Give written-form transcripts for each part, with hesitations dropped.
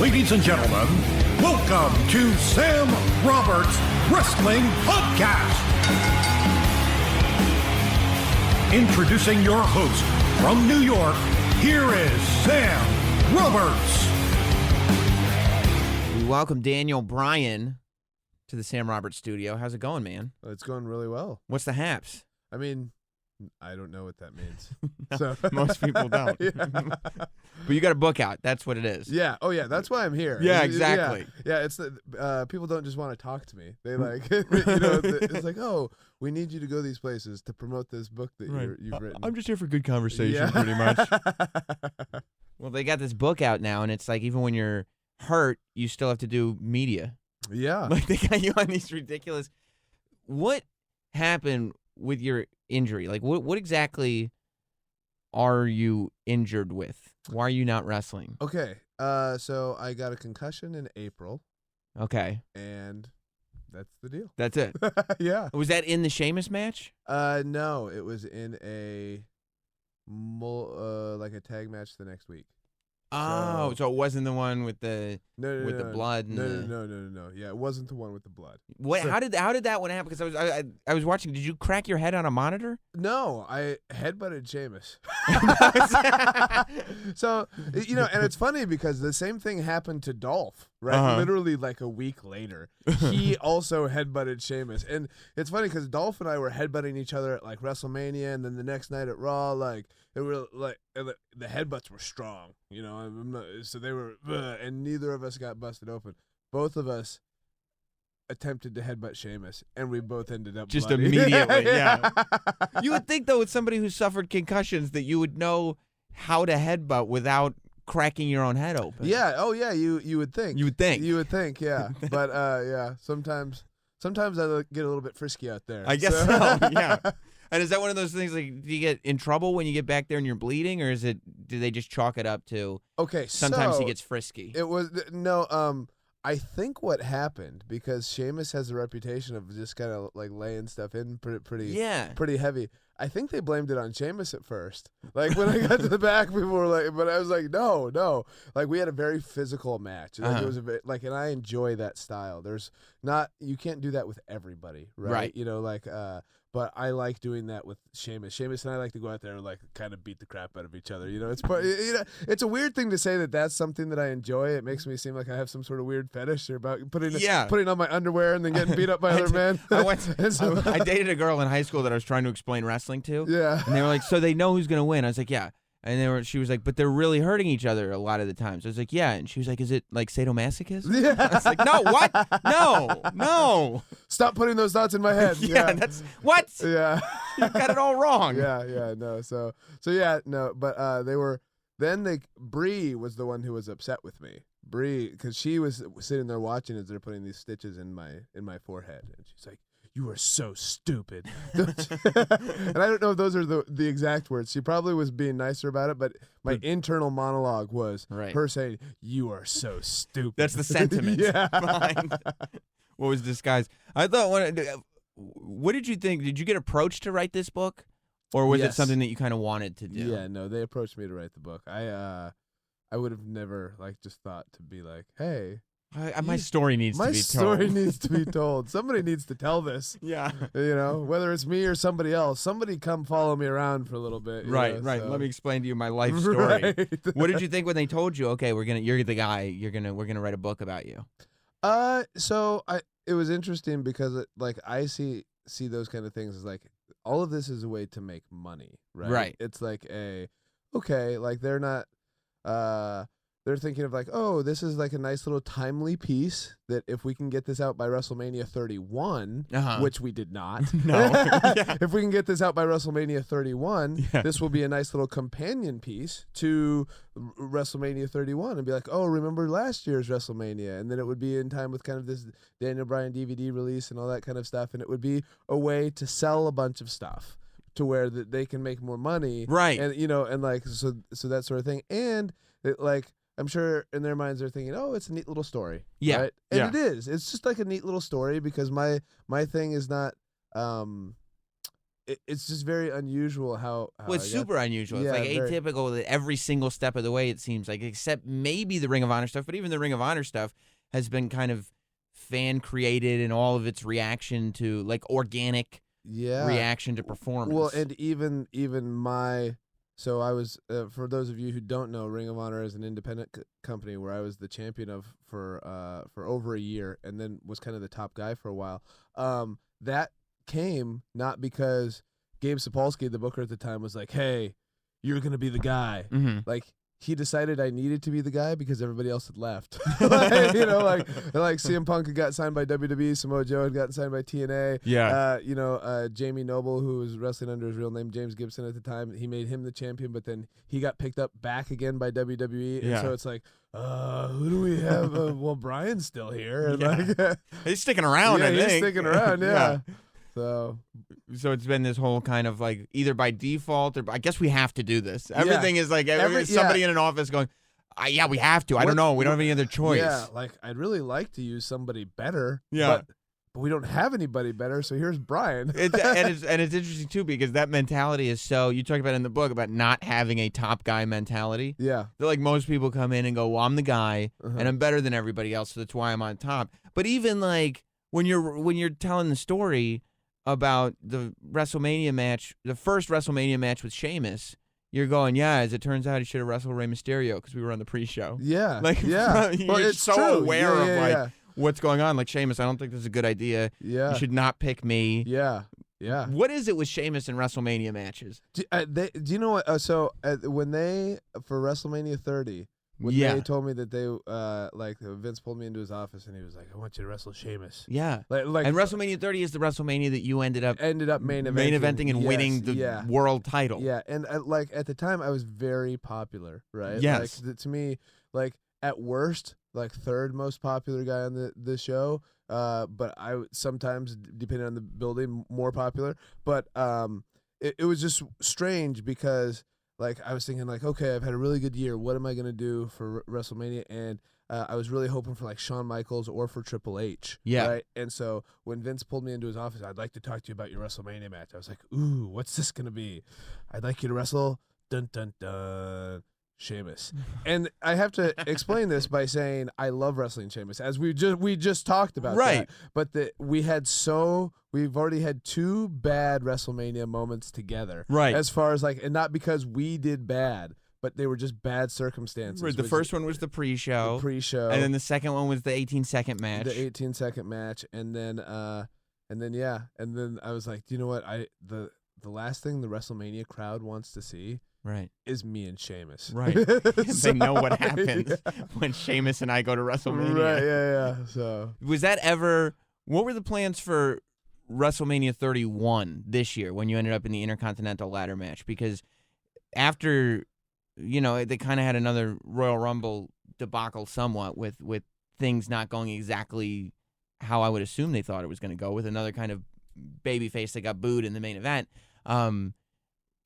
Ladies and gentlemen, welcome to Sam Roberts Wrestling Podcast. Introducing your host from New York, here is Sam Roberts. We welcome Daniel Bryan to the Sam Roberts studio. How's it going, man? It's going really well. What's the haps? I mean, I don't know what that means. No, So most people don't. Yeah. But you got a book out. That's what it is. Yeah. Oh, yeah. That's why I'm here. Yeah, exactly. Yeah. It's the people don't just want to talk to me. They like, it's like, oh, we need you to go these places to promote this book that you've written. I'm just here for good conversation, pretty much. Well, they got this book out now, and it's like even when you're hurt, you still have to do media. Yeah. Like they got you on these ridiculous. What happened with your injury? Like what exactly are you injured with? Why are you not wrestling? Okay. So I got a concussion in April, Okay. and that's the deal. That's it. Yeah. Was that in the Sheamus match? No, it was in a like a tag match the next week. Oh, so it wasn't the one with the No, the blood and No. Yeah, it wasn't the one with the blood. What? So- How did that one happen? Because I was watching. Did you crack your head on a monitor? No, I headbutted Sheamus. So, and it's funny because the same thing happened to Dolph, right? Uh-huh. Literally like a week later. He also headbutted Sheamus. And it's funny because Dolph and I were headbutting each other at like WrestleMania, and then the next night at Raw, like it were like the headbutts were strong, so they were, and neither of us got busted open. Both of us attempted to headbutt Sheamus, and we both ended up Just bloody. immediately, yeah. You would think though, with somebody who suffered concussions, that you would know how to headbutt without cracking your own head open. Yeah. Oh, yeah. You would think. You would think. You would think. Yeah. But yeah. Sometimes I get a little bit frisky out there. I guess so. Yeah. And is that one of those things, like, do you get in trouble when you get back there and you're bleeding, or do they just chalk it up to Okay. sometimes so he gets frisky? It was no. I think what happened, because Sheamus has a reputation of just kind of like laying stuff in pretty heavy. I think they blamed it on Sheamus at first. Like when I got to the back, people were like, but I was like, no. Like we had a very physical match. Like it was and I enjoy that style. You can't do that with everybody, right? Right. But I like doing that with Sheamus. Sheamus and I like to go out there and like kind of beat the crap out of each other. It's a weird thing to say that that's something that I enjoy. It makes me seem like I have some sort of weird fetish about putting on my underwear and then getting beat up by other men. I dated a girl in high school that I was trying to explain wrestling to. Yeah. And they were like, so they know who's going to win. I was like, yeah. And she was like, but they're really hurting each other a lot of the times. I was like, yeah. And she was like, is it like sadomasochism? Yeah. I was like, no, what? No. Stop putting those thoughts in my head. Yeah, that's what? Yeah. You got it all wrong. Yeah, no. So yeah, no, but Brie was the one who was upset with me. Brie, because she was sitting there watching as they're putting these stitches in my forehead, and she's like, "You are so stupid." And I don't know if those are the exact words. She probably was being nicer about it, but my internal monologue was her saying, "You are so stupid." That's the sentiment behind what was disguised. I thought, what did you think? Did you get approached to write this book, or was it something that you kind of wanted to do? Yeah, no, they approached me to write the book. I would have never just thought to be like, hey. My story needs to be told. My story needs to be told. Somebody needs to tell this. Yeah. Whether it's me or somebody else. Somebody come follow me around for a little bit. Right. So. Let me explain to you my life story. Right. What did you think when they told you, okay, you're the guy, we're gonna write a book about you? So it was interesting because I see those kind of things as like all of this is a way to make money, right? Right. It's like they're not they're thinking of like, oh, this is like a nice little timely piece that if we can get this out by WrestleMania 31, which we did not. No. If we can get this out by WrestleMania 31, this will be a nice little companion piece to WrestleMania 31 and be like, oh, remember last year's WrestleMania? And then it would be in time with kind of this Daniel Bryan DVD release and all that kind of stuff. And it would be a way to sell a bunch of stuff to where they can make more money. Right. And, so that sort of thing. And I'm sure in their minds they're thinking, oh, it's a neat little story. Yeah. Right? And it is. It's just like a neat little story because my thing is not it's just very unusual how well, it's super unusual. It's like atypical that every single step of the way, it seems like, except maybe the Ring of Honor stuff. But even the Ring of Honor stuff has been kind of fan created in all of its reaction to like organic reaction to performance. Well, and even my. So I was, for those of you who don't know, Ring of Honor is an independent company where I was the champion of for over a year, and then was kind of the top guy for a while. That came not because Gabe Sapolsky, the booker at the time, was like, "Hey, you're gonna be the guy." Mm-hmm. Like he decided I needed to be the guy because everybody else had left. Like CM Punk had got signed by WWE, Samoa Joe had gotten signed by TNA. Yeah. Jamie Noble, who was wrestling under his real name, James Gibson at the time, he made him the champion, but then he got picked up back again by WWE. And so it's like, who do we have? Well, Bryan's still here. And he's sticking around, I think. He's sticking around, yeah. So it's been this whole kind of like either by default or I guess we have to do this. Everything is like somebody in an office going, yeah, we have to. I don't know. We don't have any other choice. Yeah, like I'd really like to use somebody better. Yeah. But we don't have anybody better, so here's Bryan. It's interesting too because that mentality is so, you talk about in the book about not having a top guy mentality. Yeah. That like most people come in and go, well, I'm the guy and I'm better than everybody else, so that's why I'm on top. But even like when you're telling the story about the WrestleMania match, the first WrestleMania match with Sheamus, you're going, yeah, as it turns out, he should have wrestled Rey Mysterio because we were on the pre-show. Yeah. Like, yeah. You're well, it's so true. aware of what's going on. Like, Sheamus, I don't think this is a good idea. Yeah. You should not pick me. Yeah. Yeah. What is it with Sheamus in WrestleMania matches? Do you know what? When they, for WrestleMania 30, when they told me that they, Vince pulled me into his office and he was like, I want you to wrestle Sheamus. Yeah. Like, and WrestleMania 30 is the WrestleMania that you ended up main eventing and winning the world title. Yeah. And at the time I was very popular, right? Yes. Like, to me, like at worst, like third most popular guy on the show. But I sometimes, depending on the building, more popular. But it was just strange because like I was thinking like, okay, I've had a really good year. What am I gonna do for WrestleMania? And I was really hoping for like Shawn Michaels or for Triple H. Yeah. Right. And so when Vince pulled me into his office, I'd like to talk to you about your WrestleMania match. I was like, ooh, what's this gonna be? I'd like you to wrestle dun dun dun Sheamus. And I have to explain this by saying I love wrestling Sheamus, as we just talked about. Right. That. But we've already had two bad WrestleMania moments together. Right. As far as like, and not because we did bad, but they were just bad circumstances. Right. The first one was the pre-show. And then the second one was the 18-second match. The 18-second match. And then I was like, do you know what? The last thing the WrestleMania crowd wants to see is me and Sheamus. Right. They know what happens when Sheamus and I go to WrestleMania. Right, yeah. So was that ever, what were the plans for WrestleMania 31 this year when you ended up in the Intercontinental ladder match? Because after, they kind of had another Royal Rumble debacle somewhat with things not going exactly how I would assume they thought it was going to go, with another kind of babyface that got booed in the main event.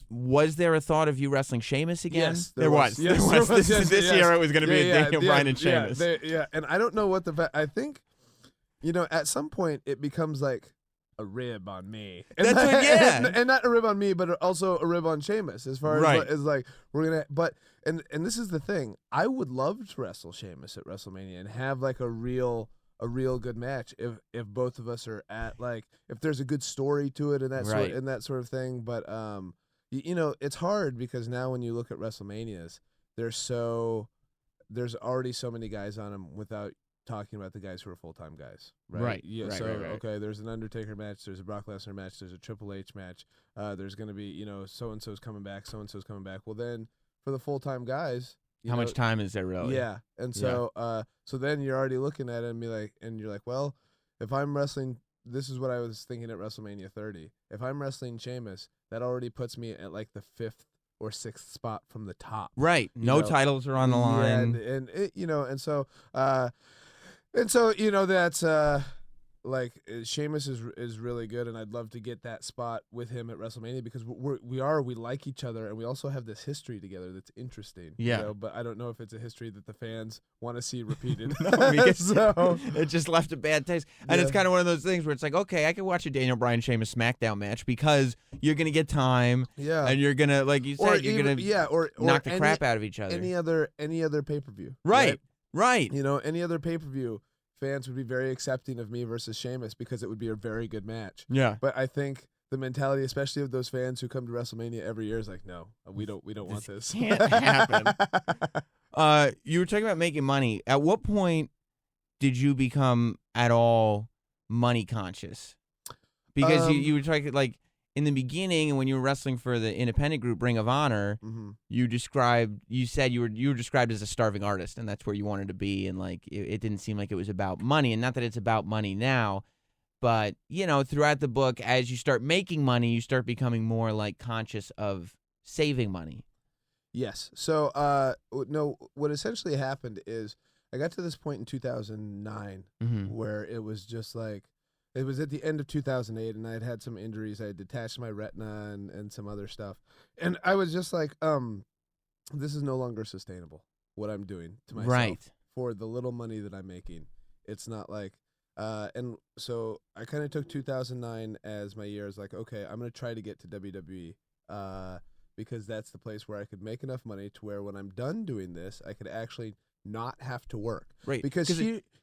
Was there a thought of you wrestling Sheamus again? Yes, there was. Yes, there was. Yes, this year it was going to be a Daniel Bryan and Sheamus. And I don't know what I think, at some point it becomes like a rib on me. And That's what, and not a rib on me, but also a rib on Sheamus, as far as like we're going to, but, and this is the thing, I would love to wrestle Sheamus at WrestleMania and have like a real good match if both of us are at, like, if there's a good story to it and that sort of thing. But it's hard because now when you look at WrestleManias, there's already so many guys on them without talking about the guys who are full-time guys, right? Yeah. Okay, there's an Undertaker match, there's a Brock Lesnar match, there's a Triple H match, there's going to be, so and so's coming back, so and so's coming back. Well, then for the full-time guys, how much time is there really? Yeah, and so so then you're already looking at it and you're like, well, if I'm wrestling, this is what I was thinking at WrestleMania 30. If I'm wrestling Sheamus, that already puts me at like the 5th or 6th spot from the top. Right. No titles are on the line. And it, and so that's Sheamus is really good, and I'd love to get that spot with him at WrestleMania because we like each other, and we also have this history together that's interesting. Yeah. You know, but I don't know if it's a history that the fans want to see repeated. No, because so it just left a bad taste. And it's kind of one of those things where it's like, okay, I can watch a Daniel Bryan Sheamus SmackDown match because you're gonna get time. Yeah. And you're gonna, like you said, you're gonna or knock the crap out of each other. Any other pay-per-view. Right. You know, any other pay-per-view, fans would be very accepting of me versus Sheamus because it would be a very good match. Yeah. But I think the mentality, especially of those fans who come to WrestleMania every year, is like, no, we don't want this. Can't happen. You were talking about making money. At what point did you become at all money conscious? Because you were talking, like, in the beginning, and when you were wrestling for the independent group Ring of Honor, you said you were described as a starving artist, and that's where you wanted to be, and like it didn't seem like it was about money, and not that it's about money now, but you know, throughout the book, as you start making money, you start becoming more like conscious of saving money. Yes. So no, what essentially happened is I got to this point in 2009 where it was just like, it was at the end of 2008, and I had some injuries. I had detached my retina and some other stuff. And I was just like, this is no longer sustainable, what I'm doing to myself for the little money that I'm making. It's not like, and so I kind of took 2009 as my year. I was like, okay, I'm going to try to get to WWE because that's the place where I could make enough money to where when I'm done doing this, I could actually not have to work. Right. Because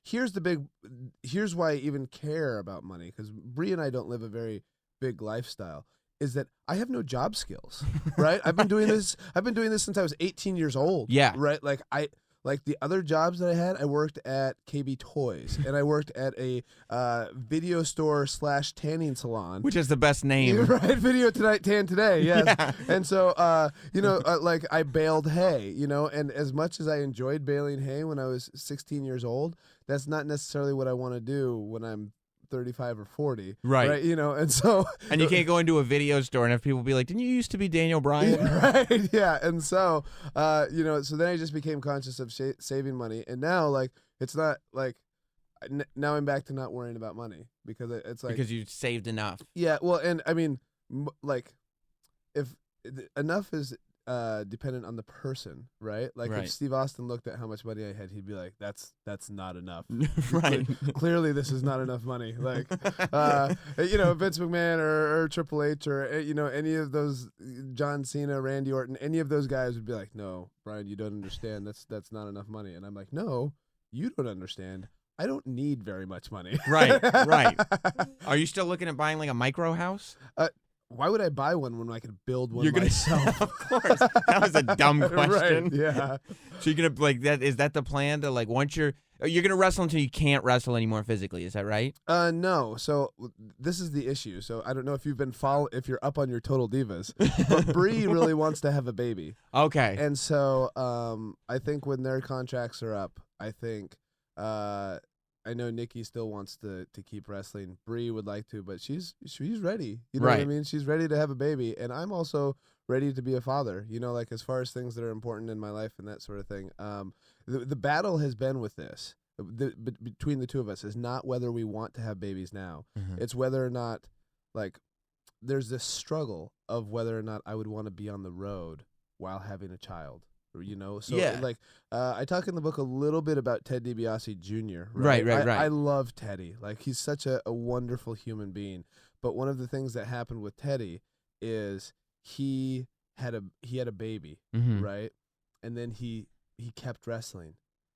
here's why I even care about money, because Brie and I don't live a very big lifestyle, is that I have no job skills, right? I've been doing this since I was 18 years old. Yeah. Right? Like the other jobs that I had, I worked at KB Toys, and I worked at a video store / tanning salon. Which is the best name. Right, Video Tonight, Tan Today, yes. Yeah. And so, like I baled hay, you know, and as much as I enjoyed baling hay when I was 16 years old, that's not necessarily what I want to do when I'm 35 or 40. Right. You know, and so. And you can't go into a video store and have people be like, didn't you used to be Daniel Bryan? Right. Yeah. And so, so then I just became conscious of saving money. And now, like, it's not like, now I'm back to not worrying about money because it's like. Because you saved enough. Yeah. Well, and I mean, like, if enough is dependent on the person, right? Like if Steve Austin looked at how much money I had, he'd be like, "That's not enough." Right. Clearly, this is not enough money. Like, Vince McMahon or Triple H or any of those, John Cena, Randy Orton, any of those guys would be like, "No, Brian, you don't understand. That's not enough money." And I'm like, "No, you don't understand. I don't need very much money." Right. Are you still looking at buying like a micro house? Why would I buy one when I could build one myself? Of course. That was a dumb question. Right, yeah. So you're going to, like, is that the plan to, like, once you're going to wrestle until you can't wrestle anymore physically, is that right? No. So this is the issue. So I don't know if you've been if you're up on your Total Divas, but Brie really wants to have a baby. Okay. And so I think when their contracts are up, I think I know Nikki still wants to keep wrestling. Brie would like to, but she's ready. You know what I mean? She's ready to have a baby, and I'm also ready to be a father. You know, like as far as things that are important in my life and that sort of thing. The battle has been with this between the two of us is not whether we want to have babies now. It's whether or not, like, there's this struggle of whether or not I would want to be on the road while having a child. You know, so like I talk in the book a little bit about Ted DiBiase Jr. Right. I love Teddy. Like he's such a wonderful human being. But one of the things that happened with Teddy is he had a baby, right? And then he kept wrestling,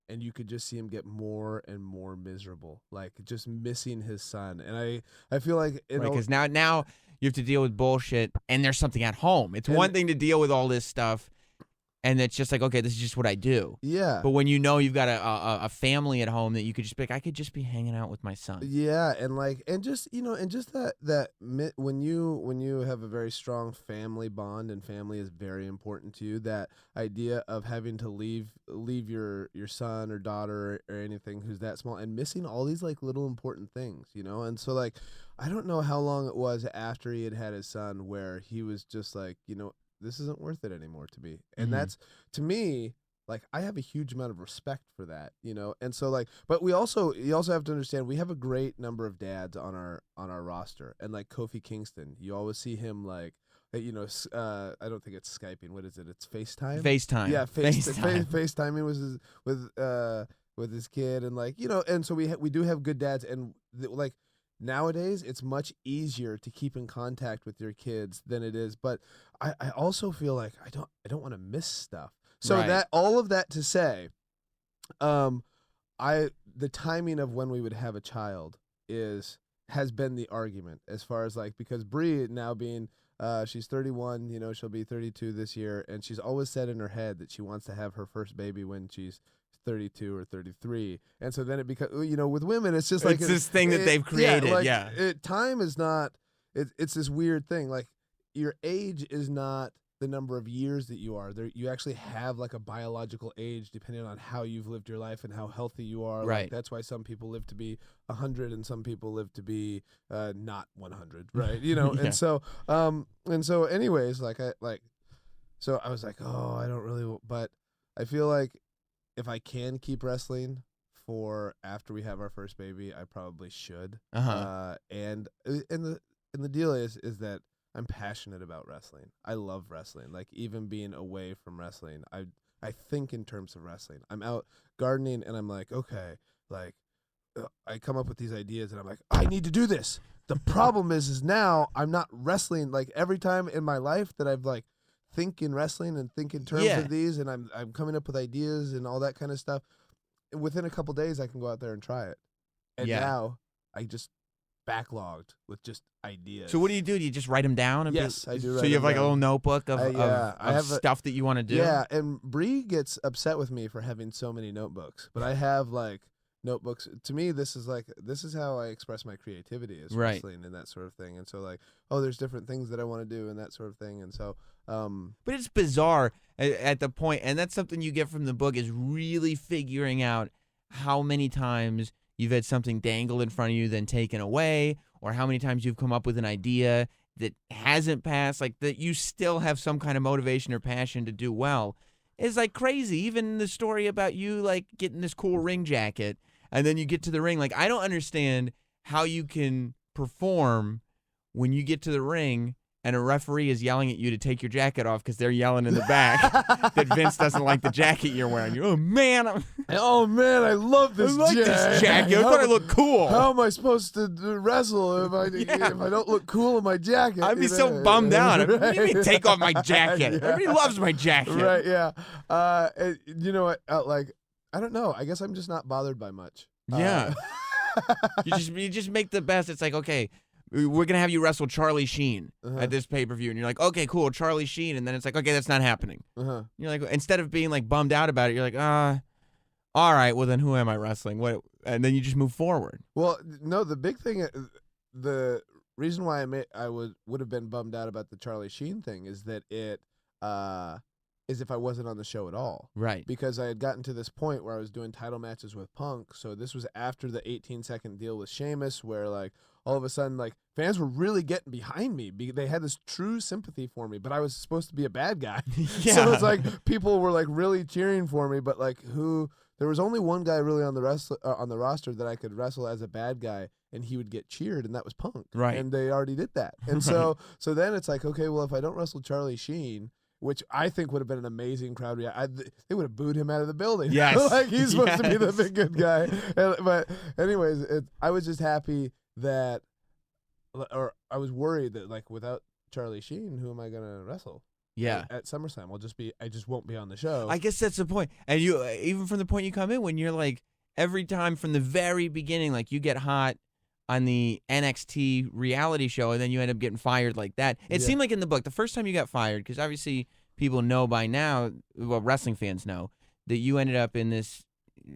and you could just see him get more and more miserable, like just missing his son. And I feel like because now you have to deal with bullshit, and there's something at home. It's one thing to deal with all this stuff. And it's just like, okay, this is just what I do. Yeah. But when you know you've got a family at home that you could just be like, I could just be hanging out with my son. Yeah, and just that when you have a very strong family bond and family is very important to you, that idea of having to leave your son or daughter or anything who's that small and missing all these like little important things, you know? And so like I don't know how long it was after he had his son where he was just like, this isn't worth it anymore to me. And that's, to me, like I have a huge amount of respect for that, and so like, but you also have to understand we have a great number of dads on our roster, and like Kofi Kingston, you always see him like. I don't think it's Skyping. What is it? It's FaceTime. FaceTime. Yeah, FaceTime. FaceTiming with his kid, and like and so we do have good dads, and like nowadays it's much easier to keep in contact with your kids than it is. But I also feel like I don't want to miss stuff. So that all of that to say, the timing of when we would have a child has been the argument as far as like, because Brie now being she's 31, she'll be 32 this year, and she's always said in her head that she wants to have her first baby when she's 32 or 33. And so then it becomes, with women, it's just like this thing that they've created. Time is not, it's this weird thing. Like your age is not the number of years that you are there. You actually have like a biological age depending on how you've lived your life and how healthy you are. Right. Like, that's why some people live to be 100 and some people live to be not 100. Right. Yeah. And so anyways, so I was like, oh, I don't really, but I feel like if I can keep wrestling for after we have our first baby, I probably should. And the deal is that I'm passionate about wrestling. I love wrestling. Like, even being away from wrestling, I think in terms of wrestling. I'm out gardening and I'm like, okay, like I come up with these ideas and I'm like, I need to do this. The problem is now I'm not wrestling. Like, every time in my life that I've like think in wrestling and think in terms of these, and I'm coming up with ideas and all that kind of stuff. And within a couple days, I can go out there and try it. And now I just backlogged with just ideas. So what do? Do you just write them down? Yes, I do. So you have like a little notebook of stuff that you want to do? Yeah, and Brie gets upset with me for having so many notebooks, but I have like notebooks. To me, this is how I express my creativity, is wrestling and that sort of thing. And so like, there's different things that I want to do and that sort of thing. And so but it's bizarre at the point, and that's something you get from the book, is really figuring out how many times you've had something dangled in front of you then taken away, or how many times you've come up with an idea that hasn't passed, like that you still have some kind of motivation or passion to do well. It's like crazy. Even the story about you like getting this cool ring jacket, and then you get to the ring. Like, I don't understand how you can perform when you get to the ring and a referee is yelling at you to take your jacket off because they're yelling in the back that Vince doesn't like the jacket you're wearing. You're, oh man, I love this this jacket. I thought I looked cool. How am I supposed to wrestle if I don't look cool in my jacket? I'd be so bummed out. What do you mean take off my jacket? Everybody loves my jacket. Right, yeah. You know what? Like, I don't know. I guess I'm just not bothered by much. Yeah. You just make the best. It's like, okay, we're going to have you wrestle Charlie Sheen at this pay-per-view. And you're like, okay, cool, Charlie Sheen. And then it's like, okay, that's not happening. You're like, instead of being like bummed out about it, you're like, all right, well then who am I wrestling? What? And then you just move forward. Well, no, the big thing, the reason why I would have been bummed out about the Charlie Sheen thing is that it is if I wasn't on the show at all. Right. Because I had gotten to this point where I was doing title matches with Punk. So this was after the 18-second deal with Sheamus, where like all of a sudden like fans were really getting behind me. They had this true sympathy for me, but I was supposed to be a bad guy. So it's like people were like really cheering for me, but like there was only one guy really on the roster that I could wrestle as a bad guy, and he would get cheered, and that was Punk. Right. And they already did that. And so then it's like, okay, well, if I don't wrestle Charlie Sheen, which I think would have been an amazing crowd reaction, they would have booed him out of the building. Yes. Like, he's supposed to be the big good guy. But anyways, I was just happy that, or I was worried that like without Charlie Sheen, who am I gonna wrestle? Yeah. At SummerSlam, I just won't be on the show. I guess that's the point. And you, even from the point you come in, when you're like, every time from the very beginning, like you get hot on the NXT reality show, and then you end up getting fired like that. It seemed like in the book, the first time you got fired, because obviously people know by now, well, wrestling fans know, that you ended up in this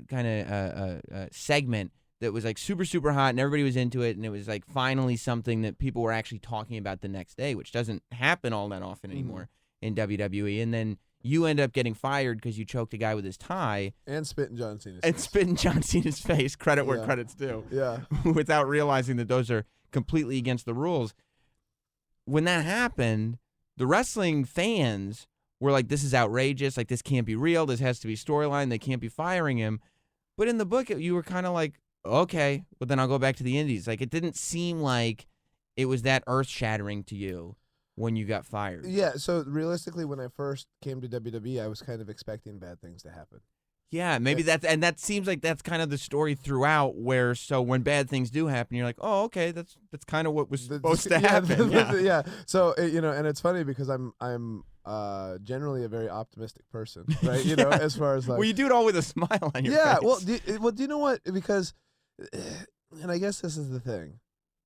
kind of segment that was like super, super hot, and everybody was into it, and it was like finally something that people were actually talking about the next day, which doesn't happen all that often anymore in WWE. And then you end up getting fired because you choked a guy with his tie. And spitting John Cena's face. And spitting John Cena's face, credit where credit's due. Yeah. Without realizing that those are completely against the rules. When that happened, the wrestling fans were like, this is outrageous. Like, this can't be real. This has to be storyline. They can't be firing him. But in the book, you were kind of like, okay, well, then I'll go back to the Indies. Like, it didn't seem like it was that earth-shattering to you when you got fired. Yeah, so realistically, when I first came to WWE, I was kind of expecting bad things to happen. Yeah, maybe that seems like that's kind of the story throughout, where so when bad things do happen, you're like, oh, okay, that's kind of what was supposed to happen. Yeah. So, and it's funny because I'm generally a very optimistic person, right? You know, as far as like. Well, you do it all with a smile on your face. Yeah, well, do you know what? Because, and I guess this is the thing,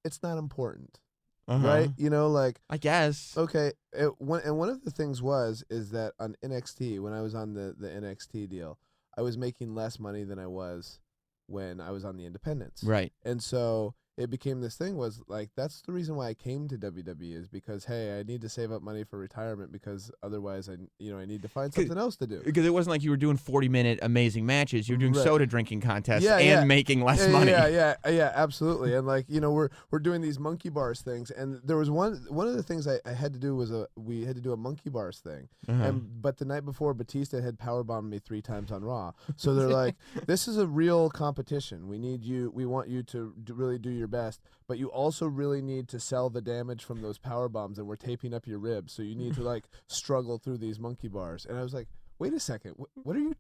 it's not important. Right, you know, like I guess. Okay, one of the things is that on NXT, when I was on the NXT deal, I was making less money than I was when I was on the independents. Right, and so it became this thing was like that's the reason why I came to WWE is because hey, I need to save up money for retirement because otherwise I need to find something else to do. Because it wasn't like you were doing 40-minute amazing matches. You were doing soda drinking contests making less money. Yeah, absolutely. And like we're doing these monkey bars things, and there was one of the things I had to do was we had to do a monkey bars thing, but the night before Batista had powerbombed me 3 times on Raw, so they're like, this is a real competition. We want you to really do your best, but you also really need to sell the damage from those power bombs, and we're taping up your ribs, so you need to like struggle through these monkey bars. And I was like, wait a second, what are you?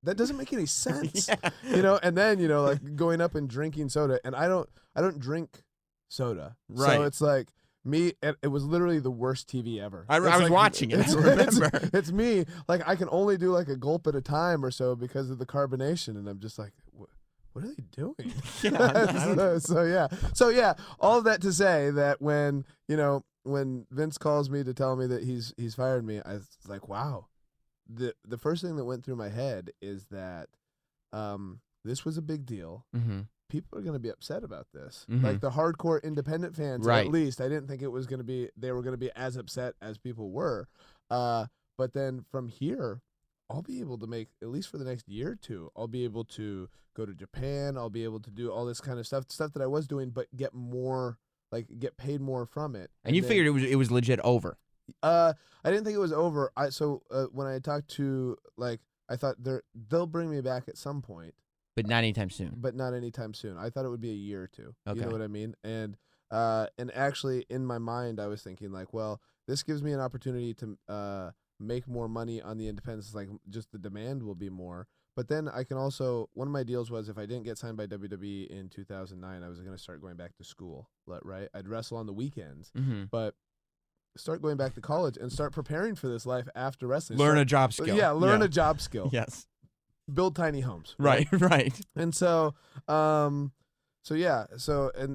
That doesn't make any sense, And then like going up and drinking soda, and I don't drink soda, right? So it's like me. It was literally the worst TV ever. I was watching it. I remember. It's me. Like I can only do like a gulp at a time or so because of the carbonation, and I'm just like. What are they doing? So yeah, all of that to say that when Vince calls me to tell me that he's fired me, I was like, wow. The first thing that went through my head is that this was a big deal. Mm-hmm. People are going to be upset about this. Mm-hmm. Like the hardcore independent fans, at least. I didn't think they were going to be as upset as people were. But then from here, I'll be able to make, at least for the next year or two, I'll be able to go to Japan. I'll be able to do all this kind of stuff that I was doing, but get paid more from it. And you figured it was legit over. I didn't think it was over. When I talked to, like, I thought they'll bring me back at some point. But not anytime soon. I thought it would be a year or two. Okay. You know what I mean? And actually in my mind, I was thinking like, well, this gives me an opportunity to, make more money on the independents, like just the demand will be more. But then I can also, one of my deals was if I didn't get signed by WWE in 2009, I was going to start going back to school, right? I'd wrestle on the weekends, but start going back to college and start preparing for this life after wrestling. Learn a job skill. Yeah, learn a job skill. Yes. Build tiny homes. Right. And so, and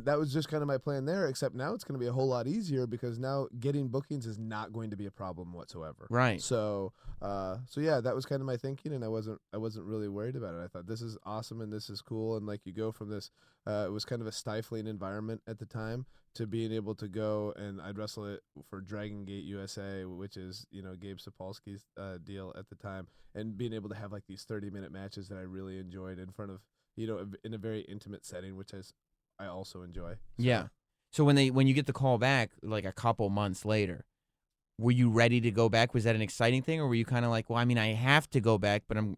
that was just kind of my plan there, except now it's going to be a whole lot easier because now getting bookings is not going to be a problem whatsoever. Right. So that was kind of my thinking, and I wasn't really worried about it. I thought this is awesome and this is cool, and like you go from this, it was kind of a stifling environment at the time to being able to go, and I'd wrestle it for Dragon Gate USA, which is, Gabe Sapolsky's deal at the time, and being able to have like these 30-minute matches that I really enjoyed in front of, in a very intimate setting, which I also enjoy. So. Yeah. So when you get the call back, like a couple months later, were you ready to go back? Was that an exciting thing, or were you kind of like, well, I mean, I have to go back, but I'm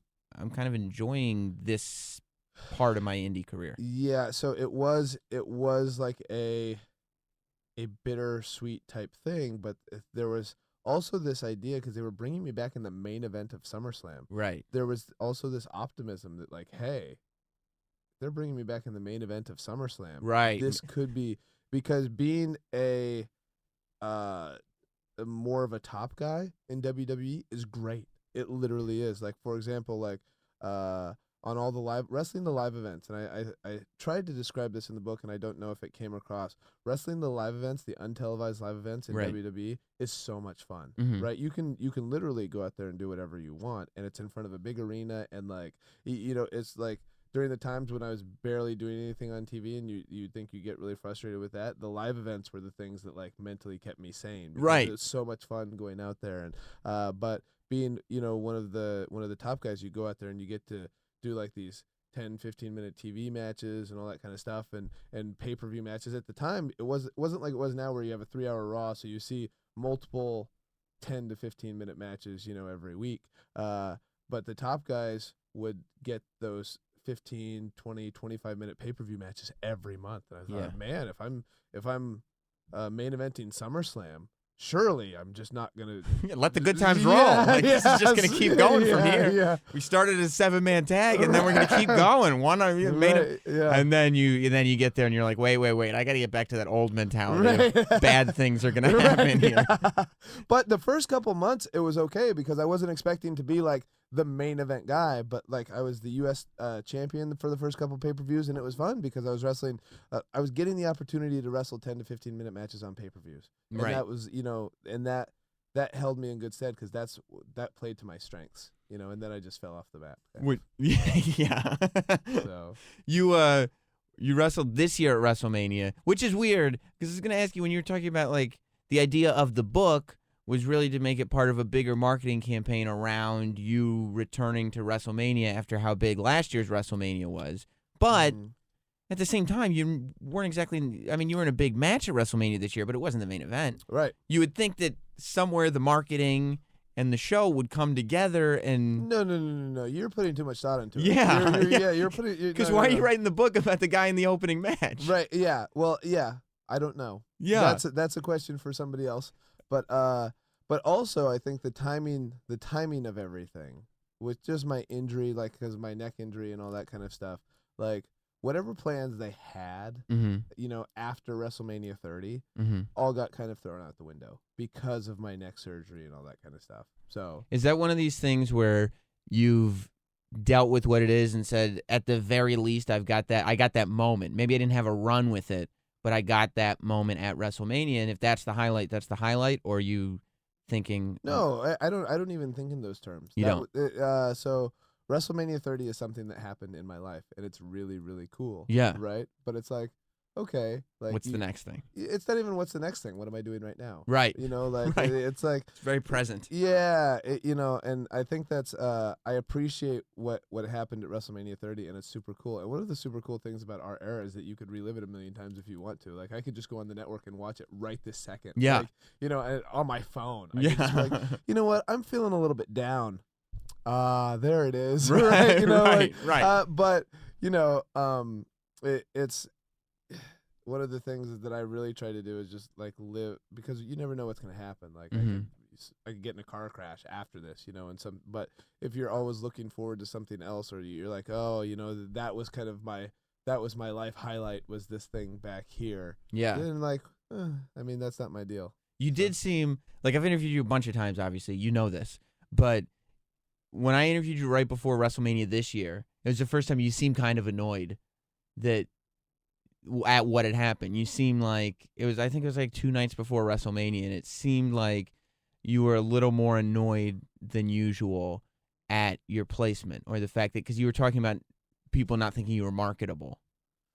kind of enjoying this part of my indie career? Yeah. So it was like a bittersweet type thing, but there was also this idea because they were bringing me back in the main event of SummerSlam. Right. There was also this optimism that like, hey, they're bringing me back in the main event of SummerSlam. Right. This could be, because being a more of a top guy in WWE is great. It literally is. Like, for example, like on all the live events, and I tried to describe this in the book, and I don't know if it came across. Wrestling the live events, the untelevised live events in WWE is so much fun, right? You can literally go out there and do whatever you want, and it's in front of a big arena, and like it's like. During the times when I was barely doing anything on TV, and you think you get really frustrated with that, the live events were the things that like mentally kept me sane. Right. It was so much fun going out there, and but being one of the top guys, you go out there and you get to do like these 10-15 minute TV matches and all that kind of stuff, and pay-per-view matches. At the time, it wasn't like it was now where you have a 3-hour Raw, so you see multiple 10 to 15-minute matches, every week. But the top guys would get those 15, 20, 25-minute pay-per-view matches every month. And I thought, man, if I'm main eventing SummerSlam, surely I'm just not going to... Let the good times roll. This is just going to keep going from here. Yeah. We started as a 7-man tag, and then we're going to keep going. And then you get there, and you're like, wait. I got to get back to that old mentality. Right. Bad things are going to happen here. But the first couple months, it was okay because I wasn't expecting to be like the main event guy, but like I was the U.S. champion for the first couple pay-per-views, and it was fun because I was wrestling. I was getting the opportunity to wrestle 10 to 15-minute matches on pay-per-views, and that was and that held me in good stead because that played to my strengths, and then I just fell off the bat. Yeah. So you wrestled this year at WrestleMania, which is weird because I was going to ask you when you were talking about like the idea of the book was really to make it part of a bigger marketing campaign around you returning to WrestleMania after how big last year's WrestleMania was. But at the same time, you weren't exactly... I mean, you were in a big match at WrestleMania this year, but it wasn't the main event. Right. You would think that somewhere the marketing and the show would come together and... No. You're putting too much thought into it. Yeah. You're putting... Because why are you writing the book about the guy in the opening match? Right, yeah. Well, yeah. I don't know. Yeah. That's a question for somebody else. But also I think the timing of everything with just my injury, like because of my neck injury and all that kind of stuff, like whatever plans they had, after WrestleMania 30, all got kind of thrown out the window because of my neck surgery and all that kind of stuff. So is that one of these things where you've dealt with what it is and said, at the very least, I got that moment. Maybe I didn't have a run with it, but I got that moment at WrestleMania, and if that's the highlight, that's the highlight, or you thinking... No, I don't even think in those terms. You don't? So WrestleMania 30 is something that happened in my life, and it's really, really cool. Yeah. Right? But it's like, okay. Like what's the next thing? It's not even what's the next thing. What am I doing right now? Right. Right. It's like... It's very present. Yeah. And I think that's... I appreciate what happened at WrestleMania 30, and it's super cool. And one of the super cool things about our era is that you could relive it a million times if you want to. Like, I could just go on the network and watch it right this second. Yeah. Like, and on my phone. I yeah. could just be like, you know what? I'm feeling a little bit down. There it is. Right. Right. But, it's... One of the things that I really try to do is just like live, because you never know what's going to happen. Like I could get in a car crash after this, but if you're always looking forward to something else, or you're like, oh, that was kind of my life highlight, was this thing back here. Yeah. Then that's not my deal. You did seem like, I've interviewed you a bunch of times, obviously, you know this, but when I interviewed you right before WrestleMania this year, it was the first time you seemed kind of annoyed at what had happened. You seemed like I think it was like 2 nights before WrestleMania, and it seemed like you were a little more annoyed than usual at your placement, or the fact that, because you were talking about people not thinking you were marketable.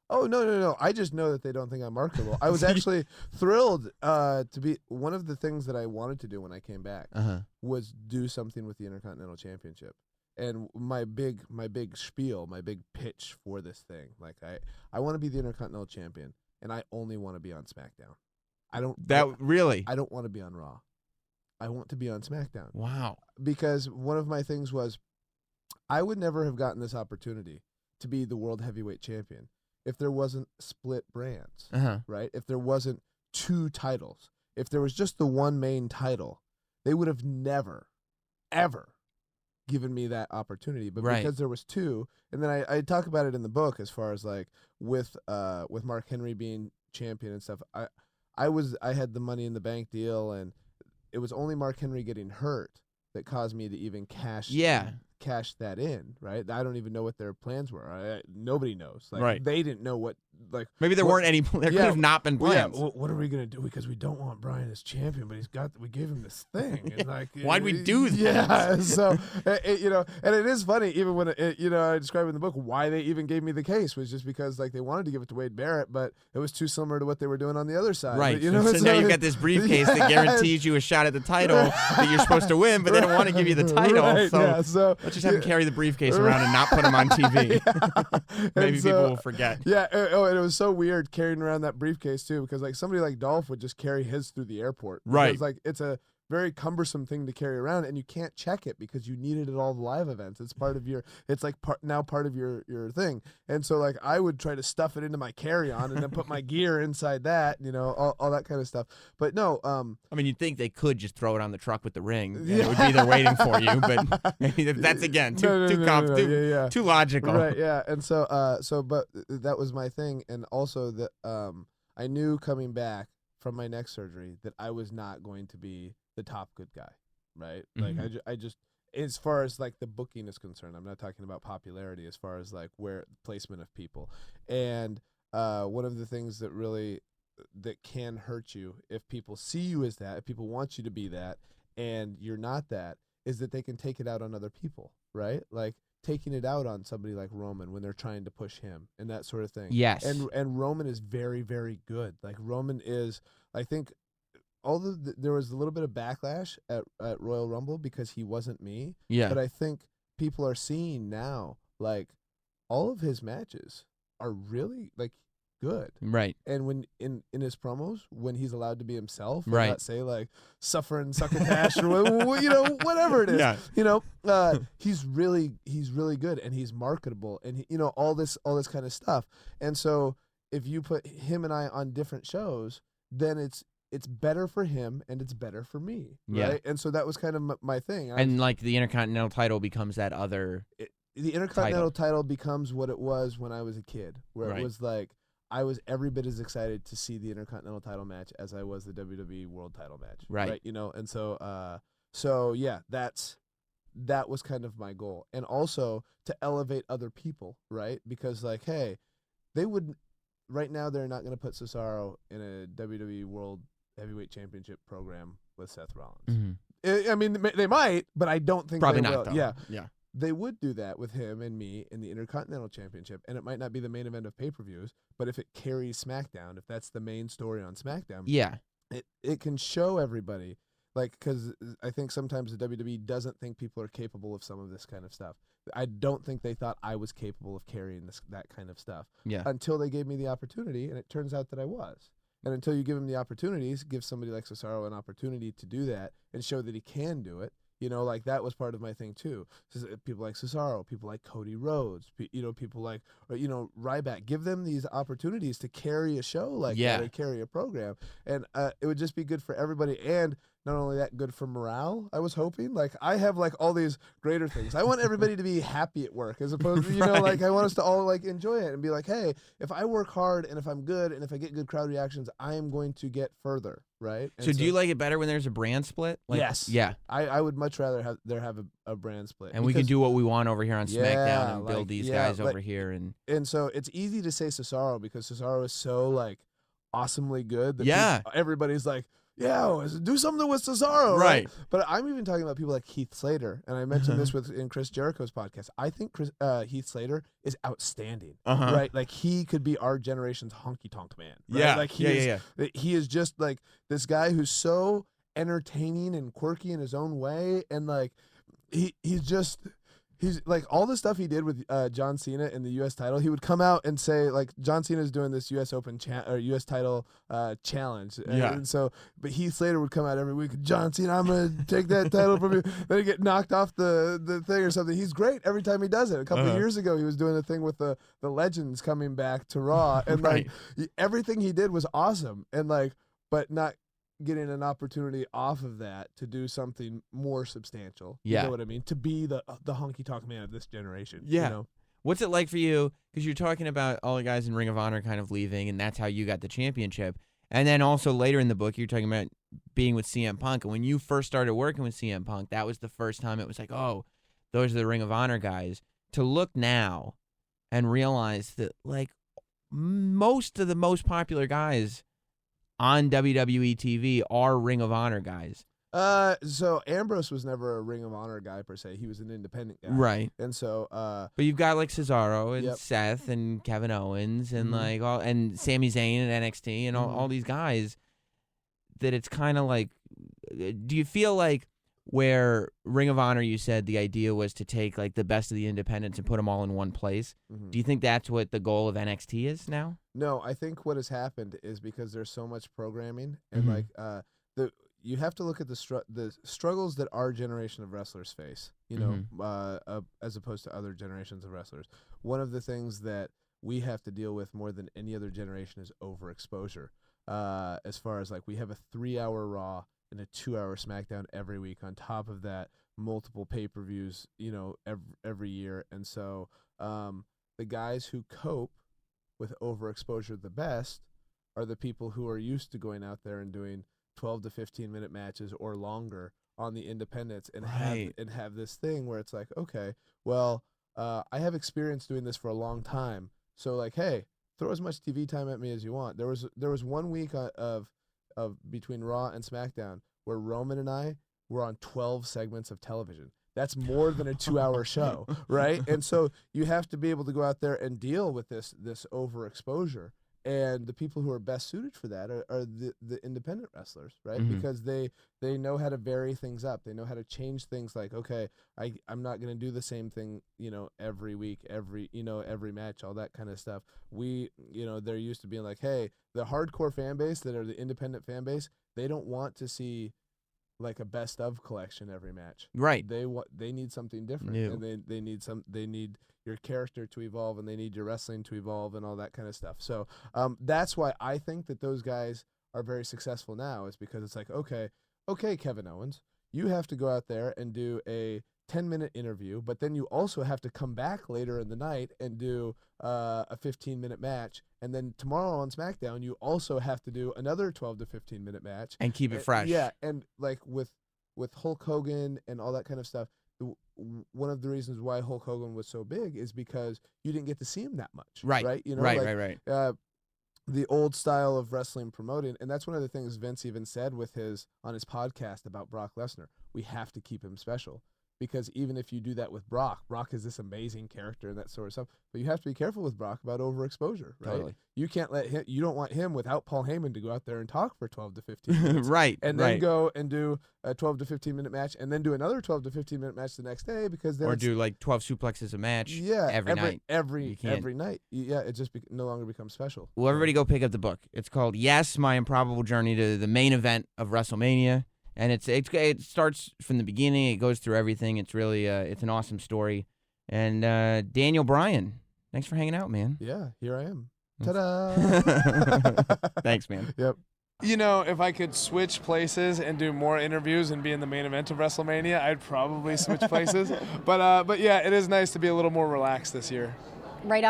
Oh, no. I just know that they don't think I'm marketable. I was actually thrilled to be... One of the things that I wanted to do when I came back was do something with the Intercontinental Championship. And my big spiel, my big pitch for this thing, like I want to be the Intercontinental Champion, and I only want to be on SmackDown. I don't want to be on Raw. I want to be on SmackDown. Wow. Because one of my things was, I would never have gotten this opportunity to be the World Heavyweight Champion if there wasn't split brands, right? If there wasn't 2 titles. If there was just the one main title, they would have never, ever given me that opportunity. But because there was 2, and then I talk about it in the book as far as like with Mark Henry being champion and stuff, I had the Money in the Bank deal, and it was only Mark Henry getting hurt that caused me to even cash that in, right? I don't even know what their plans were. Nobody knows. Like, they didn't know what, like... Maybe there weren't any... There could have not been plans. Yeah, what are we going to do? Because we don't want Bryan as champion, but we gave him this thing. And like, why'd we do this? Yeah, so, and it is funny, even when, I describe in the book, why they even gave me the case was just because, like, they wanted to give it to Wade Barrett, but it was too similar to what they were doing on the other side. Right. But, so now you've got this briefcase that guarantees you a shot at the title that you're supposed to win, but they don't want to give you the title. Right, so let's just have him carry the briefcase around and not put him on TV. Maybe people will forget. Yeah. And it was so weird carrying around that briefcase too, because like somebody like Dolph would just carry his through the airport. Right. It's like it's a very cumbersome thing to carry around, and you can't check it because you need it at all the live events. It's part of your, it's like part of your thing. And so like I would try to stuff it into my carry-on and then put my gear inside that, you know, all that kind of stuff. But no, I mean, you'd think they could just throw it on the truck with the ring, and it would be there waiting for you. But maybe that's again too logical, right? Yeah, and but that was my thing, and also that I knew coming back from my neck surgery that I was not going to be the top good guy, right? Like I just as far as like the booking is concerned, I'm not talking about popularity as far as like where placement of people. And one of the things that can hurt you if people see you as that, if people want you to be that and you're not that, is that they can take it out on other people, right? Like taking it out on somebody like Roman when they're trying to push him and that sort of thing. Yes. And Roman is very, very good. Like Roman is, I think, there was a little bit of backlash at Royal Rumble because he wasn't me. Yeah. But I think people are seeing now, like, all of his matches are really, like, good. Right. And when in his promos, when he's allowed to be himself, right, not say like suffering succotash or you know, whatever it is. Yeah. You know, he's really good and he's marketable and he, you know, all this kind of stuff. And so if you put him and I on different shows, then it's better for him and it's better for me, right? And so that was kind of my thing. And like the Intercontinental title becomes that other the Intercontinental title becomes what it was when I was a kid, where it was like I was every bit as excited to see the Intercontinental title match as I was the WWE World title match, right? You know, and so yeah, that was kind of my goal, and also to elevate other people, right? Because like, hey, they would right now they're not going to put Cesaro in a WWE World Heavyweight Championship program with Seth Rollins. I mean, they might, but I don't think probably they not. will. Though. Yeah. They would do that with him and me in the Intercontinental Championship, and it might not be the main event of pay-per-views, but if it carries SmackDown, if that's the main story on SmackDown, it can show everybody, like, because I think sometimes the WWE doesn't think people are capable of some of this kind of stuff. I don't think they thought I was capable of carrying that kind of stuff until they gave me the opportunity, and it turns out that I was. And until you give him the opportunities, give somebody like Cesaro an opportunity to do that and show that he can do it. You know, like that was part of my thing too. People like Cesaro, people like Cody Rhodes, you know, people like, you know, Ryback. Give them these opportunities to carry a show like that, or carry a program, and it would just be good for everybody. And not only that, good for morale. I was hoping, like, I have like all these greater things. I want everybody to be happy at work, as opposed to, you know, like I want us to all like enjoy it and be like, hey, if I work hard and if I'm good and if I get good crowd reactions, I am going to get further, right? And so do you like it better when there's a brand split? Like, yes. Yeah. I would much rather have a brand split. And we can do what we want over here on SmackDown and build these guys over here. And so it's easy to say Cesaro because Cesaro is so like awesomely good that everybody's like, yeah, do something with Cesaro, right? But I'm even talking about people like Heath Slater, and I mentioned this in Chris Jericho's podcast. I think Heath Slater is outstanding, right? Like he could be our generation's honky tonk man, right? Yeah, like he is just like this guy who's so entertaining and quirky in his own way, and like he's like all the stuff he did with John Cena in the U.S. title. He would come out and say like John Cena's doing this U.S. Open or U.S. title challenge. And so, but Heath Slater would come out every week. John Cena, I'm gonna take that title from you. Then he'd get knocked off the thing or something. He's great every time he does it. A couple of years ago, he was doing a thing with the legends coming back to Raw, and like everything he did was awesome. And like, but not getting an opportunity off of that to do something more substantial. You know what I mean? To be the honky-tonk man of this generation. Yeah. You know? What's it like for you? Because you're talking about all the guys in Ring of Honor kind of leaving, and that's how you got the championship. And then also later in the book, you're talking about being with CM Punk. And when you first started working with CM Punk, that was the first time it was like, oh, those are the Ring of Honor guys. To look now and realize that, like, most of the most popular guys on WWE TV are Ring of Honor guys. So Ambrose was never a Ring of Honor guy per se. He was an independent guy. Right. And so but you've got like Cesaro and Seth and Kevin Owens and like all and Sami Zayn and NXT and all these guys that it's kind of like, do you feel like where Ring of Honor, you said the idea was to take like the best of the independents and put them all in one place. Do you think that's what the goal of NXT is now? No, I think what has happened is because there's so much programming and like you have to look at the struggles that our generation of wrestlers face, as opposed to other generations of wrestlers. One of the things that we have to deal with more than any other generation is overexposure. As far as we have a 3-hour Raw and a 2-hour SmackDown every week. On top of that, multiple pay-per-views, every year. And so the guys who cope with overexposure the best are the people who are used to going out there and doing 12 to 15-minute matches or longer on the independents and have this thing where it's like, okay, well, I have experience doing this for a long time. So hey, throw as much TV time at me as you want. There was 1 week of between Raw and SmackDown where Roman and I were on 12 segments of television. That's more than a 2-hour show, right? And so you have to be able to go out there and deal with this overexposure. And the people who are best suited for that are the independent wrestlers, right? Mm-hmm. Because they know how to vary things up. They know how to change things. Okay, I'm not going to do the same thing, every week, every match, all that kind of stuff. They're used to being hey, the hardcore fan base that are the independent fan base, they don't want to see a best of collection every match. Right. They need something different. New. And they need your character to evolve, and they need your wrestling to evolve, and all that kind of stuff. So that's why I think that those guys are very successful now, is because it's okay, Kevin Owens, you have to go out there and do a 10-minute interview, but then you also have to come back later in the night and do a 15-minute match. And then tomorrow on SmackDown, you also have to do another 12 to 15-minute match. And keep it fresh. Yeah, and with Hulk Hogan and all that kind of stuff, one of the reasons why Hulk Hogan was so big is because you didn't get to see him that much. Right. Right. Right. The old style of wrestling promoting, and that's one of the things Vince even said on his podcast about Brock Lesnar. We have to keep him special. Because even if you do that with Brock is this amazing character and that sort of stuff. But you have to be careful with Brock about overexposure, right? Totally. You can't you don't want him without Paul Heyman to go out there and talk for 12 to 15 minutes. Right. And then go and do a 12 to 15-minute match, and then do another 12 to 15-minute match the next day, because then do 12 suplexes a match every night. Every night. Yeah, it just no longer becomes special. Well, everybody go pick up the book. It's called Yes, My Improbable Journey to the Main Event of WrestleMania. And it starts from the beginning. It goes through everything. It's really it's an awesome story. And Daniel Bryan, thanks for hanging out, man. Yeah, here I am. Ta-da! Thanks, man. Yep. If I could switch places and do more interviews and be in the main event of WrestleMania, I'd probably switch places. But yeah, it is nice to be a little more relaxed this year. Right